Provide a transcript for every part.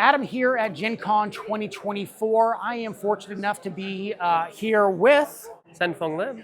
Adam here at Gen Con 2024. I am fortunate enough to be here with... Sen-Foong Lim.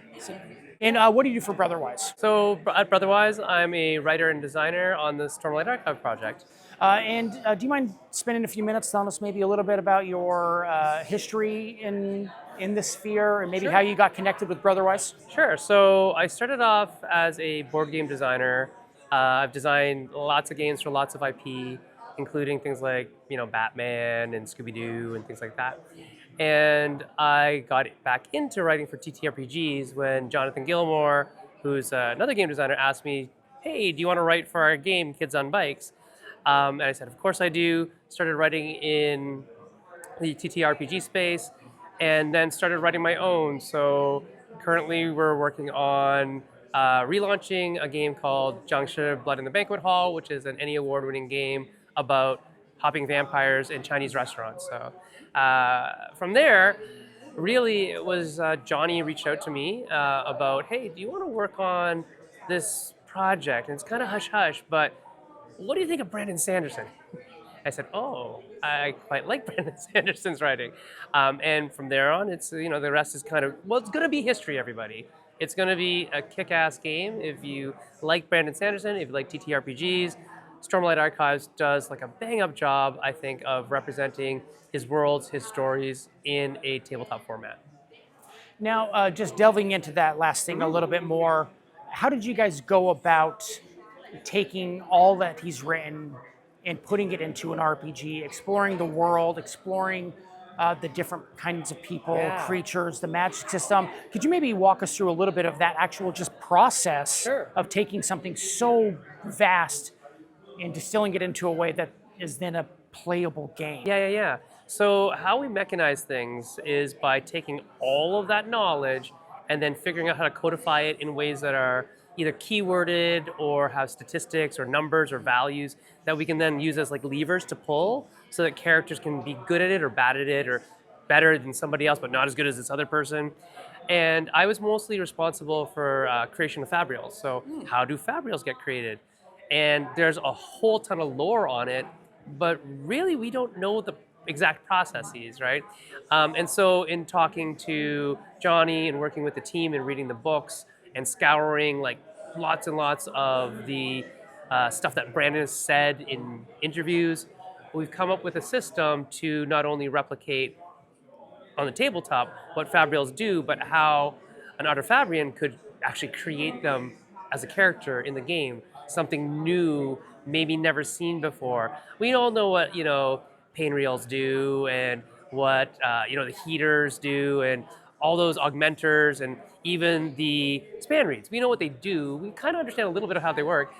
And what do you do for Brotherwise? So at Brotherwise, I'm a writer and designer on the Stormlight archive project. Do you mind spending a few minutes telling us maybe a little bit about your history in this sphere and maybe Sure. how you got connected with Brotherwise? Sure. So I started off as a board game designer. I've designed lots of games for lots of IP, including things like Batman and Scooby-Doo and things like that. And I got back into writing for TTRPGs when Jonathan Gilmore, who's another game designer, asked me, "Hey, do you want to write for our game Kids on Bikes?" And I said, "Of course I do." Started writing in the TTRPG space, and then started writing my own. So currently we're working on relaunching a game called Jiangshi Blood in the Banquet Hall, which is an ENnie award-winning game about hopping vampires in Chinese restaurants. So from there, really it was Johnny reached out to me about, "Hey, do you want to work on this project? And it's kind of hush-hush, but what do you think of Brandon Sanderson?" I said, "Oh, I quite like Brandon Sanderson's writing." And from there on, it's, the rest is kind of, well, it's going to be history, everybody. It's going to be a kick-ass game. If you like Brandon Sanderson, if you like TTRPGs, Stormlight Archives does like a bang-up job, I think, of representing his worlds, his stories in a tabletop format. Now, just delving into that last thing a little bit more, how did you guys go about taking all that he's written and putting it into an RPG, exploring the world, exploring the different kinds of people, creatures, the magic system? Could you maybe walk us through a little bit of that actual just process of taking something so vast and distilling it into a way that is then a playable game? Yeah. So how we mechanize things is by taking all of that knowledge and then figuring out how to codify it in ways that are either keyworded or have statistics or numbers or values that we can then use as like levers to pull so that characters can be good at it or bad at it or better than somebody else but not as good as this other person. And I was mostly responsible for creation of fabrials. So how do fabrials get created? And there's a whole ton of lore on it, but really we don't know the exact processes, right? And so in talking to Johnny and working with the team and reading the books and scouring like lots and lots of the stuff that Brandon has said in interviews, we've come up with a system to not only replicate on the tabletop what fabrials do, but how an Artifabrian could actually create them as a character in the game, something new, maybe never seen before. We all know what, pain reels do and what, the heaters do and all those augmenters and even the span reeds. We know what they do. We kind of understand a little bit of how they work.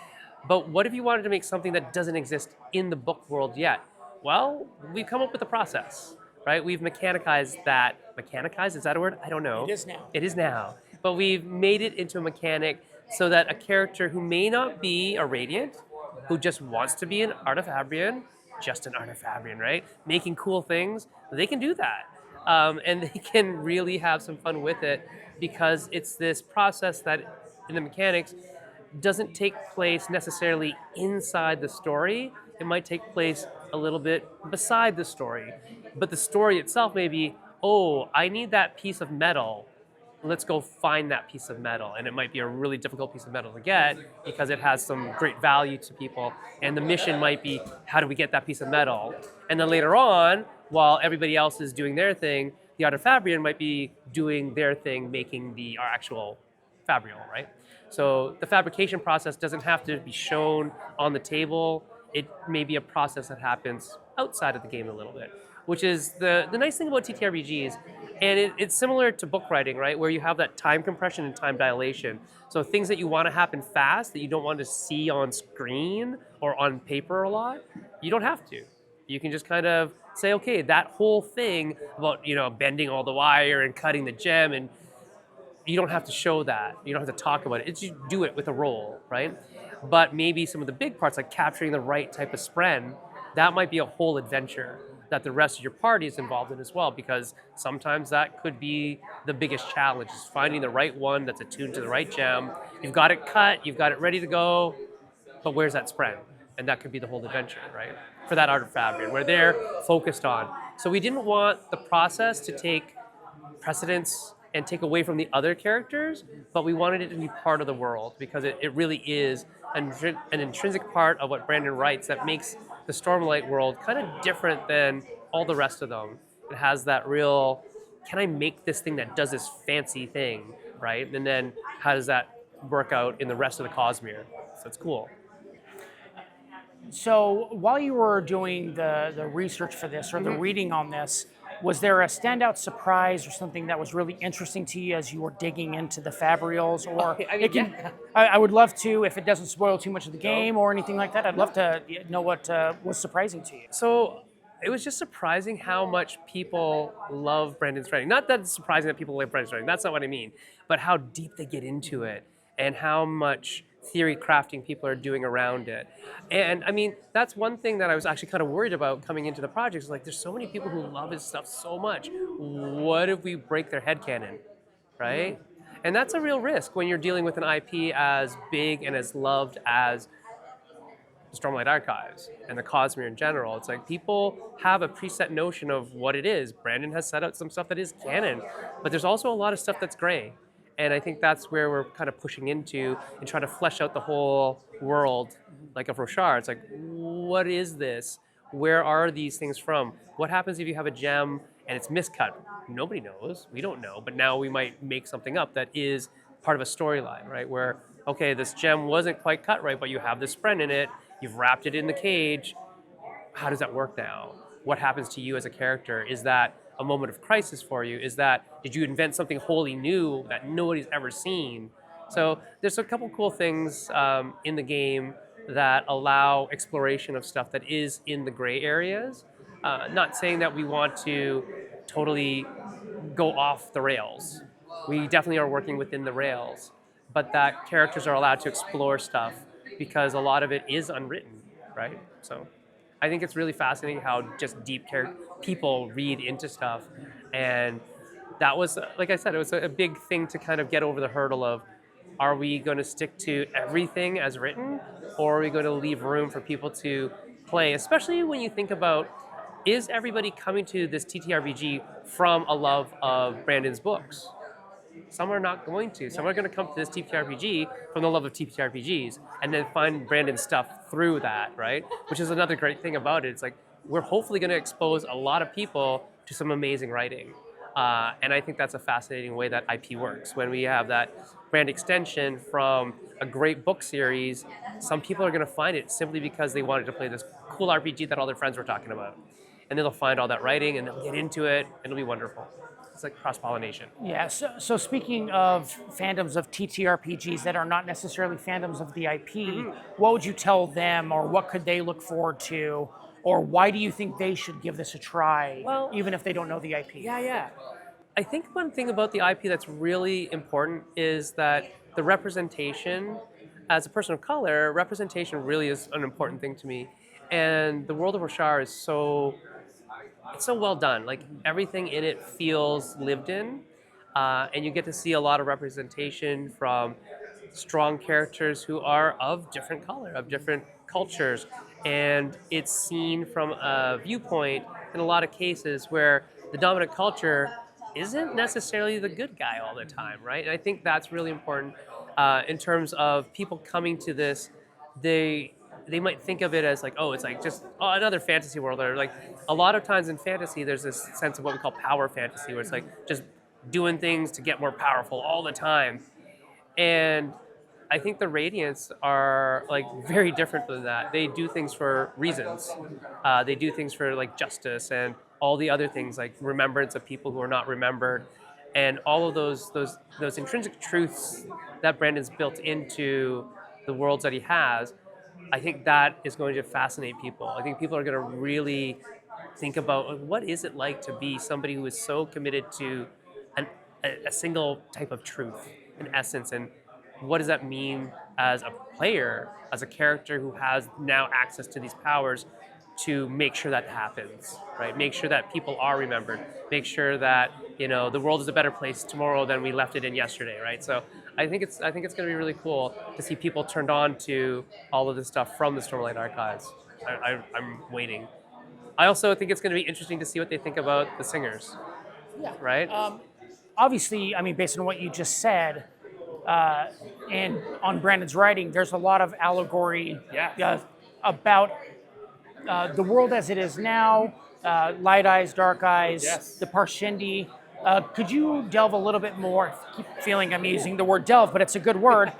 But what if you wanted to make something that doesn't exist in the book world yet? Well, we've come up with a process, right? We've mechanicized that. Mechanicized, is that a word? I don't know. It is now. It is now. But we've made it into a mechanic so that a character who may not be a Radiant, who just wants to be an Artifabrian, just an Artifabrian, right? Making cool things, they can do that. And they can really have some fun with it because it's this process that in the mechanics doesn't take place necessarily inside the story. It might take place a little bit beside the story. But the story itself may be, oh, I need that piece of metal. Let's go find that piece of metal. And it might be a really difficult piece of metal to get because it has some great value to people. And the mission might be, how do we get that piece of metal? And then later on, while everybody else is doing their thing, the Artifabrian might be doing their thing, making the actual fabrial, right? So the fabrication process doesn't have to be shown on the table. It may be a process that happens outside of the game a little bit, which is the nice thing about TTRPGs. And it's similar to book writing, right? Where you have that time compression and time dilation. So things that you want to happen fast, that you don't want to see on screen or on paper a lot, you don't have to. You can just kind of say, okay, that whole thing about, bending all the wire and cutting the gem, and you don't have to show that. You don't have to talk about it. It's just do it with a roll, right? But maybe some of the big parts, like capturing the right type of spren, that might be a whole adventure that the rest of your party is involved in as well, because sometimes that could be the biggest challenge, is finding the right one that's attuned to the right gem. You've got it cut, you've got it ready to go, but where's that spren? And that could be the whole adventure, right? for that art of fabric, where they're focused on. So we didn't want the process to take precedence and take away from the other characters, but we wanted it to be part of the world because it really is an intrinsic part of what Brandon writes that makes the Stormlight world kind of different than all the rest of them. It has that real, can I make this thing that does this fancy thing, right? And then how does that work out in the rest of the Cosmere? So it's cool. So while you were doing the research for this or the reading on this, was there a standout surprise or something that was really interesting to you as you were digging into the Fabrials? Or I mean, I would love to, if it doesn't spoil too much of the game or anything like that, I'd love to know what was surprising to you. So it was just surprising how much people love Brandon's writing. Not that it's surprising that people love Brandon's writing, that's not what I mean, but how deep they get into it and how much theory crafting people are doing around it. And I mean, that's one thing that I was actually kind of worried about coming into the project. Is like, there's so many people who love his stuff so much. What if we break their headcanon, right? And that's a real risk when you're dealing with an IP as big and as loved as the Stormlight Archives and the Cosmere in general. It's like people have a preset notion of what it is. Brandon has set out some stuff that is canon, but there's also a lot of stuff that's gray. And I think that's where we're kind of pushing into and trying to flesh out the whole world, like of Roshar. It's like, what is this? Where are these things from? What happens if you have a gem and it's miscut? Nobody knows. We don't know. But now we might make something up that is part of a storyline, right? Where, okay, this gem wasn't quite cut right, but you have this spren in it. You've wrapped it in the cage. How does that work now? What happens to you as a character? Is that a moment of crisis for you? Is that, did you invent something wholly new that nobody's ever seen? So there's a couple cool things in the game that allow exploration of stuff that is in the gray areas. Not saying that we want to totally go off the rails. We definitely are working within the rails, but that characters are allowed to explore stuff because a lot of it is unwritten, right? So I think it's really fascinating how just deep people read into stuff. And that was, like I said, it was a big thing to kind of get over the hurdle of, are we going to stick to everything as written, or are we going to leave room for people to play, especially when you think about, is everybody coming to this TTRPG from a love of Brandon's books? Some are not going to. Some are going to come to this TTRPG from the love of TTRPGs and then find Brandon's stuff through that, right? Which is another great thing about it. It's like, we're hopefully going to expose a lot of people to some amazing writing. And I think that's a fascinating way that IP works. When we have that brand extension from a great book series, some people are going to find it simply because they wanted to play this cool RPG that all their friends were talking about. And then they'll find all that writing and they'll get into it and it'll be wonderful. It's like cross-pollination. Yeah, so speaking of fandoms of TTRPGs that are not necessarily fandoms of the IP, what would you tell them, or what could they look forward to, or why do you think they should give this a try, even if they don't know the IP? Yeah. I think one thing about the IP that's really important is that the representation, as a person of color, representation really is an important thing to me. And the world of Roshar is it's so well done. Like, everything in it feels lived in, and you get to see a lot of representation from strong characters who are of different color, of different cultures, and it's seen from a viewpoint in a lot of cases where the dominant culture isn't necessarily the good guy all the time, right? And I think that's really important in terms of people coming to this. They might think of it as like, oh, it's like just another fantasy world. Or like, a lot of times in fantasy, there's this sense of what we call power fantasy, where it's like just doing things to get more powerful all the time. And I think the Radiants are like very different than that. They do things for reasons. They do things for like justice and all the other things, like remembrance of people who are not remembered, and all of those intrinsic truths that Brandon's built into the worlds that he has. I think that is going to fascinate people. I think people are going to really think about what is it like to be somebody who is so committed to a single type of truth, in essence, and what does that mean as a player, as a character who has now access to these powers to make sure that happens, right? Make sure that people are remembered. Make sure that, you know, the world is a better place tomorrow than we left it in yesterday, right? So I think it's going to be really cool to see people turned on to all of this stuff from the Stormlight Archives. I'm waiting. I also think it's going to be interesting to see what they think about the singers, Yeah. right? Obviously, I mean, based on what you just said, and on Brandon's writing, there's a lot of allegory about the world as it is now, light eyes, dark eyes, Yes. the Parshendi. Could you delve a little bit more? I keep feeling I'm using the word delve, but it's a good word.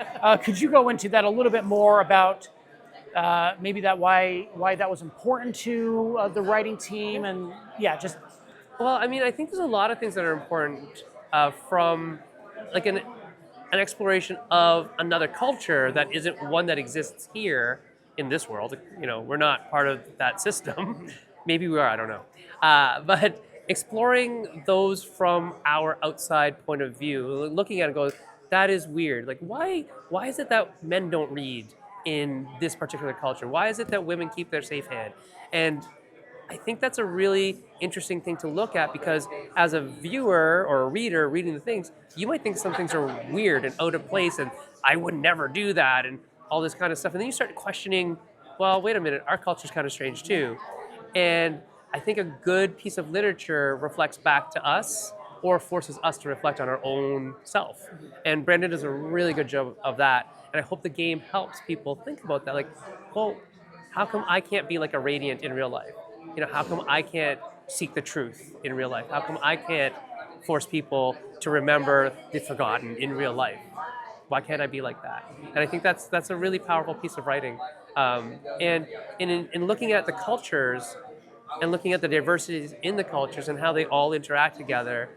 Could you go into that a little bit more about maybe that why that was important to the writing team, and yeah, just Well, I mean, I think there's a lot of things that are important from like an exploration of another culture that isn't one that exists here in this world. You know, we're not part of that system. Maybe we are, I don't know. But exploring those from our outside point of view, looking at it, goes, that is weird. Like, why is it that men don't read in this particular culture? Why is it that women keep their safe hand? And I think that's a really interesting thing to look at, because as a viewer or a reader reading the things, you might think some things are weird and out of place and I would never do that and all this kind of stuff. And then you start questioning, well, wait a minute, our culture's kind of strange too. And I think a good piece of literature reflects back to us or forces us to reflect on our own self. And Brandon does a really good job of that. And I hope the game helps people think about that. Like, well, how come I can't be like a Radiant in real life? You know, how come I can't seek the truth in real life? How come I can't force people to remember the forgotten in real life? Why can't I be like that? And I think that's a really powerful piece of writing. And in looking at the cultures and looking at the diversities in the cultures and how they all interact together,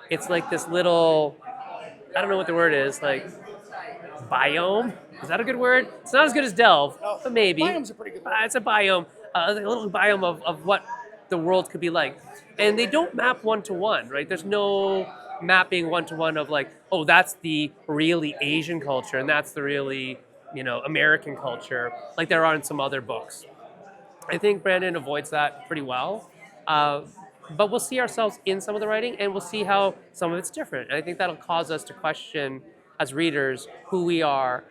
it's like this little, I don't know what the word is, like biome. Is that a good word? It's not as good as delve, but maybe. biome's a pretty good word. It's a biome, a little biome of what the world could be like. And they don't map one to one, right? There's no mapping one to one of like, oh, that's the really Asian culture and that's the really, American culture, like there are in some other books. I think Brandon avoids that pretty well. But we'll see ourselves in some of the writing and we'll see how some of it's different. And I think that'll cause us to question as readers who we are.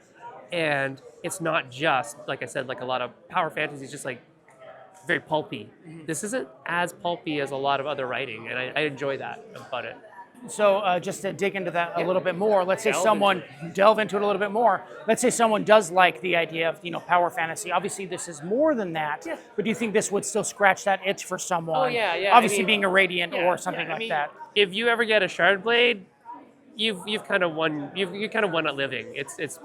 And it's not just, like I said, like a lot of power fantasy is just like very pulpy. This isn't as pulpy as a lot of other writing, and I enjoy that about it. So just to dig into that a little bit more, let's say Delve delve into it a little bit more. Let's say someone does like the idea of power fantasy. Obviously, this is more than that. Yeah. But do you think this would still scratch that itch for someone? Oh, yeah. Obviously, being a Radiant or something like that. If you ever get a shard blade, you've kind of won. You kind of won at living. It's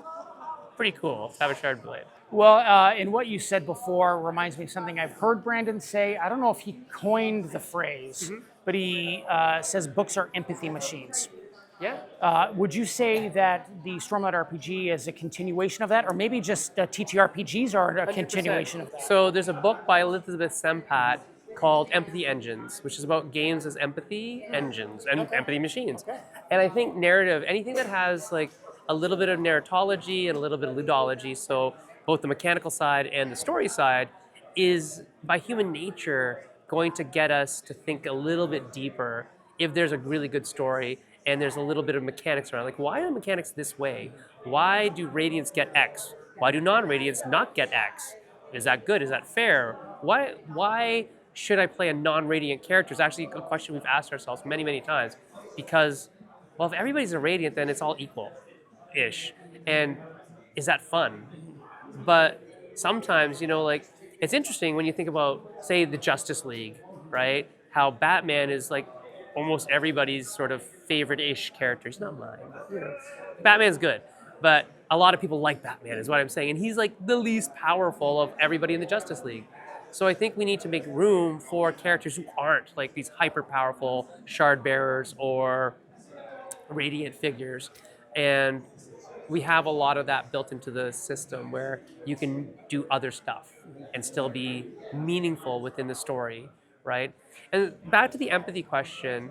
pretty cool to have a shard blade. Well, in what you said before reminds me of something I've heard Brandon say. I don't know if he coined the phrase, but he says books are empathy machines. Yeah. Would you say that the Stormlight RPG is a continuation of that, or maybe just TTRPGs are a 100%. continuation of that? So there's a book by Elizabeth Sempat called Empathy Engines, which is about games as empathy engines and empathy machines. Okay. And I think narrative, anything that has like a little bit of narratology and a little bit of ludology, so both the mechanical side and the story side, is by human nature going to get us to think a little bit deeper if there's a really good story and there's a little bit of mechanics around. Like, why are mechanics this way? Why do Radiants get X? Why do non-Radiants not get X? Is that good? Is that fair? Why should I play a non-Radiant character? It's actually a question we've asked ourselves many, many times. Because, well, if everybody's a Radiant, then it's all equal-ish. And is that fun? But sometimes, like, it's interesting when you think about, say, the Justice League, right? How Batman is like almost everybody's sort of favorite-ish character. He's not mine, but Batman's good. But a lot of people like Batman, is what I'm saying. And he's like the least powerful of everybody in the Justice League. So I think we need to make room for characters who aren't like these hyper-powerful shard bearers or Radiant figures. And we have a lot of that built into the system where you can do other stuff and still be meaningful within the story, right? And back to the empathy question,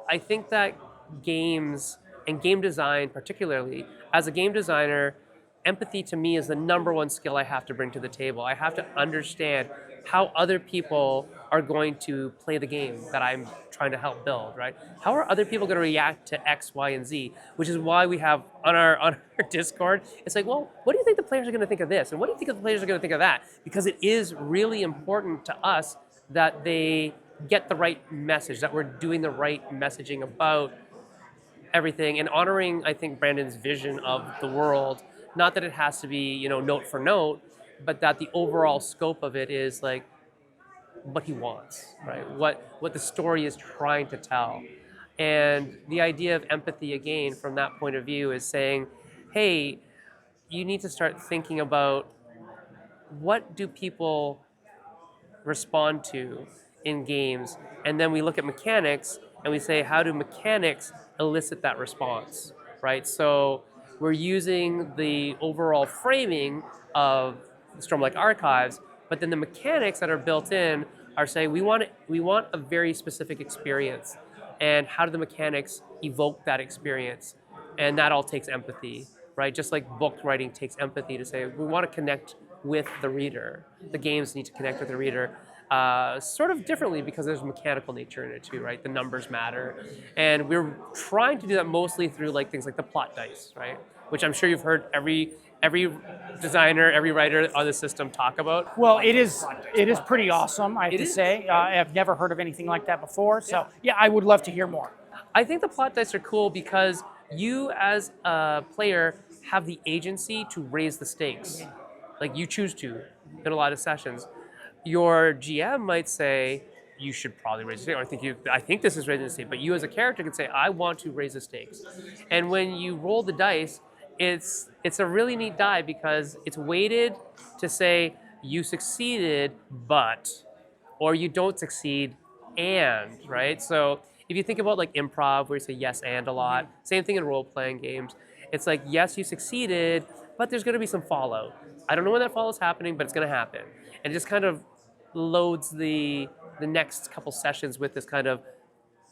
I think that games and game design particularly, as a game designer, empathy to me is the number one skill I have to bring to the table. I have to understand how other people are going to play the game that I'm trying to help build, right? How are other people going to react to X, Y, and Z? Which is why we have on our Discord, it's like, well, what do you think the players are going to think of this? And what do you think the players are going to think of that? Because it is really important to us that they get the right message, that we're doing the right messaging about everything and honoring, I think, Brandon's vision of the world. Not that it has to be, note for note, but that the overall scope of it is like what he wants, right? What the story is trying to tell. And the idea of empathy, again, from that point of view, is saying, hey, you need to start thinking about what do people respond to in games, and then we look at mechanics and we say, how do mechanics elicit that response, right? So we're using the overall framing of Stormlight Archives, but then the mechanics that are built in are saying we want a very specific experience, and how do the mechanics evoke that experience? And that all takes empathy, right? Just like book writing takes empathy to say we want to connect with the reader. The games need to connect with the reader sort of differently because there's a mechanical nature in it too, right? The numbers matter. And we're trying to do that mostly through like things like the plot dice, right? Which I'm sure you've heard every designer, every writer on the system talk about. Well, it is pretty awesome, I have to say. I've never heard of anything like that before. So yeah, I would love to hear more. I think the plot dice are cool because you as a player have the agency to raise the stakes. Like you choose to in a lot of sessions. Your GM might say, you should probably raise the stakes, or I think this is raising the stakes, but you as a character can say, I want to raise the stakes. And when you roll the dice, it's a really neat die because it's weighted to say, you succeeded, but, or you don't succeed, and, right? So if you think about like improv, where you say yes and a lot, same thing in role-playing games. It's like, yes, you succeeded, but there's gonna be some fallout. I don't know when that fallout's happening, but it's gonna happen. And it just kind of loads the next couple sessions with this kind of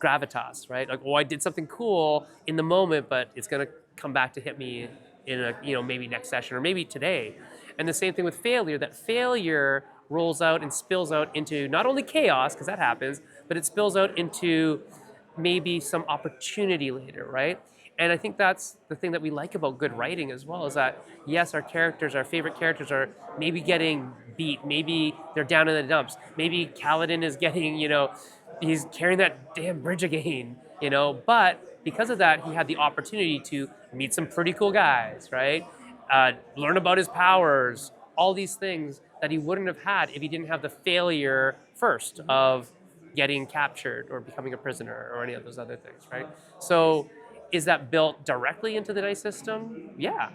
gravitas, right? Like, oh, I did something cool in the moment, but it's gonna come back to hit me in a, maybe next session or maybe today. And the same thing with failure, that failure rolls out and spills out into not only chaos, because that happens, but it spills out into maybe some opportunity later, right? And I think that's the thing that we like about good writing as well, is that, yes, our favorite characters are maybe getting beat, maybe they're down in the dumps, maybe Kaladin is getting, he's carrying that damn bridge again, but because of that, he had the opportunity to meet some pretty cool guys, right? Learn about his powers, all these things that he wouldn't have had if he didn't have the failure first of getting captured or becoming a prisoner or any of those other things, right? So is that built directly into the dice system? Yeah.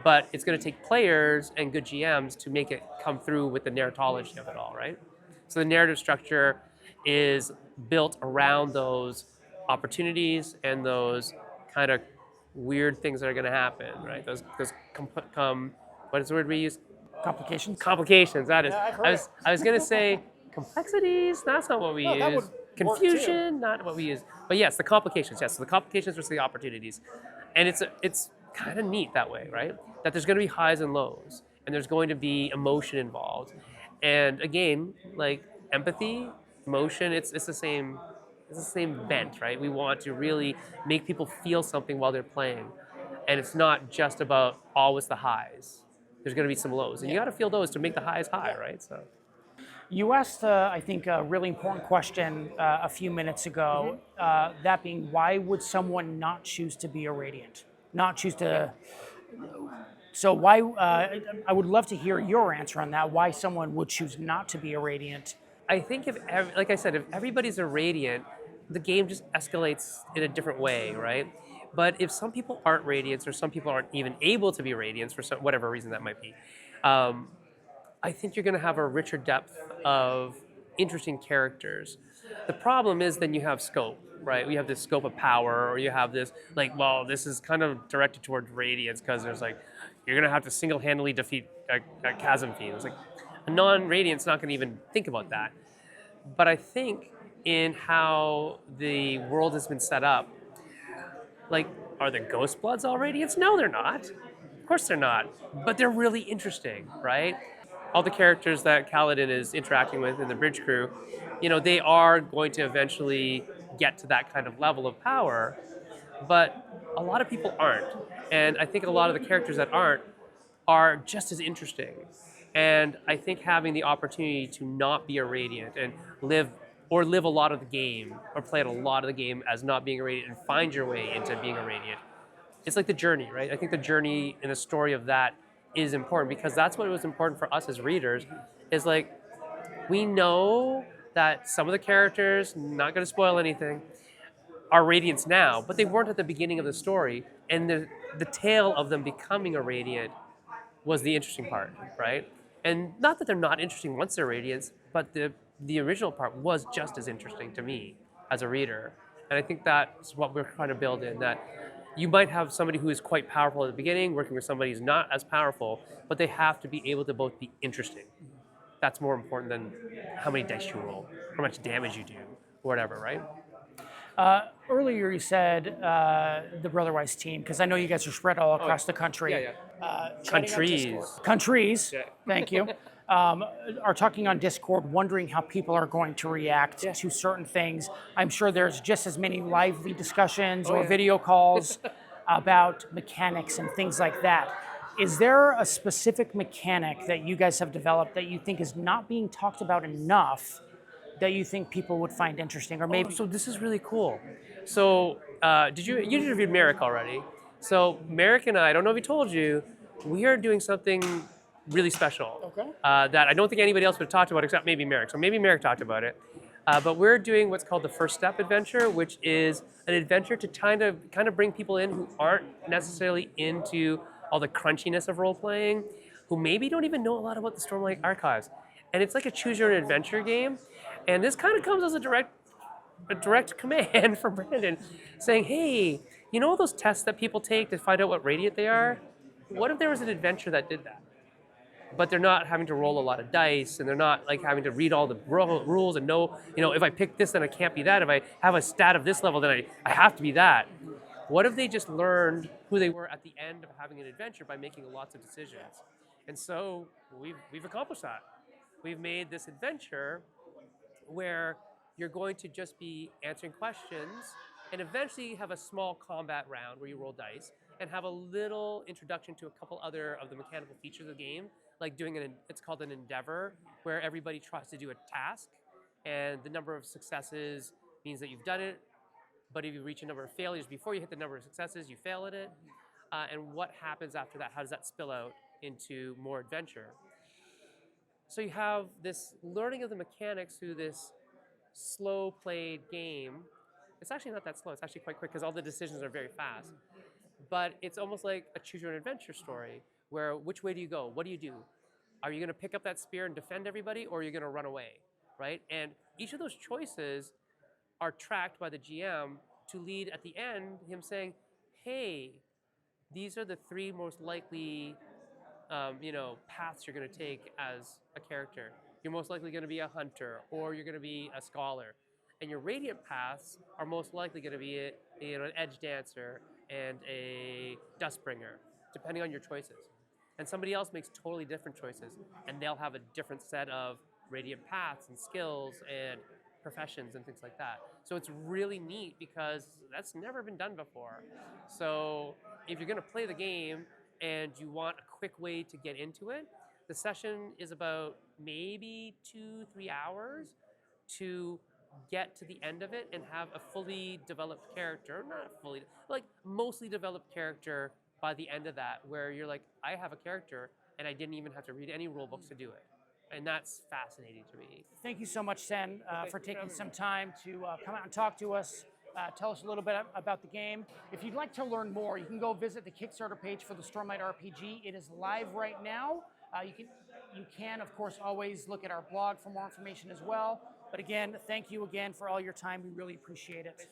But it's going to take players and good GMs to make it come through with the narratology of it all, right? So the narrative structure is built around those opportunities and those kind of weird things that are going to happen, right? Those what is the word we use? Complications? Complications, that is. Yeah, I've heard I was going to say complexities, that's not what we that use. would work Confusion, not what we use. But yes, the complications, yes. So the complications versus the opportunities. And it's kind of neat that way, right? That there's going to be highs and lows, and there's going to be emotion involved. And again, like empathy, emotion, it's the same bent, right? We want to really make people feel something while they're playing. And it's not just about always the highs. There's going to be some lows, and you got to feel those to make the highs high, right? So You asked, I think, a really important question a few minutes ago. That being, why would someone not choose to be a Radiant? Not choose to. So why? I would love to hear your answer on that. Why someone would choose not to be a Radiant? I think like I said, if everybody's a Radiant, the game just escalates in a different way, right? But if some people aren't Radiants, or some people aren't even able to be Radiants for whatever reason that might be, I think you're going to have a richer depth of interesting characters. The problem is then you have scope, right? We have this scope of power, or you have this, like, well, this is kind of directed towards Radiance because there's like, you're going to have to single-handedly defeat a Chasm Fiend. It's like, a non-Radiant's not going to even think about that. But I think in how the world has been set up, like, are the Ghost Bloods all Radiants? No, they're not. Of course they're not. But they're really interesting, right? all the characters that Kaladin is interacting with in the bridge crew, they are going to eventually get to that kind of level of power, but a lot of people aren't. And I think a lot of the characters that aren't are just as interesting. And I think having the opportunity to not be a Radiant and live a lot of the game or play a lot of the game as not being a Radiant and find your way into being a Radiant, it's like the journey, right? I think the journey and the story of that is important because that's what was important for us as readers is like we know that some of the characters, not going to spoil anything, are Radiants now, but they weren't at the beginning of the story. And the tale of them becoming a Radiant was the interesting part, right? And not that they're not interesting once they're Radiants, but the original part was just as interesting to me as a reader. And I think that's what we're trying to build in, that you might have somebody who is quite powerful at the beginning, working with somebody who's not as powerful, but they have to be able to both be interesting. That's more important than how many dice you roll, how much damage you do, or whatever, right? Earlier you said the Brotherwise team, because I know you guys are spread all across the country. Yeah, chatting on Countries. Discord. Countries, Yeah. thank you, are talking on Discord, wondering how people are going to react to certain things. I'm sure there's just as many lively discussions or yeah. video calls about mechanics and things like that. Is there a specific mechanic that you guys have developed that you think is not being talked about enough that you think people would find interesting, or maybe? So this is really cool. So you interviewed Merrick already? So Merrick and I don't know if he told you, we are doing something really special. Okay. That I don't think anybody else would have talked about except maybe Merrick. So maybe Merrick talked about it. But we're doing what's called the First Step Adventure, which is an adventure to kind of bring people in who aren't necessarily into all the crunchiness of role playing, who maybe don't even know a lot about the Stormlight archives. And it's like a choose your own adventure game. And this kind of comes as a direct command from Brandon saying, hey, you know those tests that people take to find out what Radiant they are? What if there was an adventure that did that? But they're not having to roll a lot of dice, and they're not like having to read all the rules and know, if I pick this, then I can't be that. If I have a stat of this level, then I have to be that. What if they just learned who they were at the end of having an adventure by making lots of decisions? And so we've accomplished that. We've made this adventure where you're going to just be answering questions and eventually have a small combat round where you roll dice and have a little introduction to a couple other of the mechanical features of the game, like it's called an endeavor, where everybody tries to do a task, and the number of successes means that you've done it, but if you reach a number of failures before you hit the number of successes, you fail at it. And what happens after that? How does that spill out into more adventure? So you have this learning of the mechanics through this slow played game. It's actually not that slow. It's actually quite quick because all the decisions are very fast. But it's almost like a choose your own adventure story where which way do you go? What do you do? Are you going to pick up that spear and defend everybody, or are you going to run away, right? And each of those choices are tracked by the GM to lead at the end him saying, hey, these are the three most likely paths you're going to take as a character. You're most likely going to be a hunter, or you're going to be a scholar. And your radiant paths are most likely going to be an edge dancer and a dustbringer, depending on your choices. And somebody else makes totally different choices, and they'll have a different set of radiant paths and skills and professions and things like that. So it's really neat because that's never been done before. So if you're going to play the game and you want a quick way to get into it, the session is about maybe 2-3 hours to get to the end of it and have a fully developed character, not fully, like mostly developed character by the end of that, where you're like, I have a character and I didn't even have to read any rule books to do it. And that's fascinating to me. Thank you so much, Sen, for taking some time to come out and talk to us. Tell us a little bit about the game. If you'd like to learn more, you can go visit the Kickstarter page for the Stormlight RPG. It is live right now. You can, of course, always look at our blog for more information as well. But again, thank you again for all your time. We really appreciate it.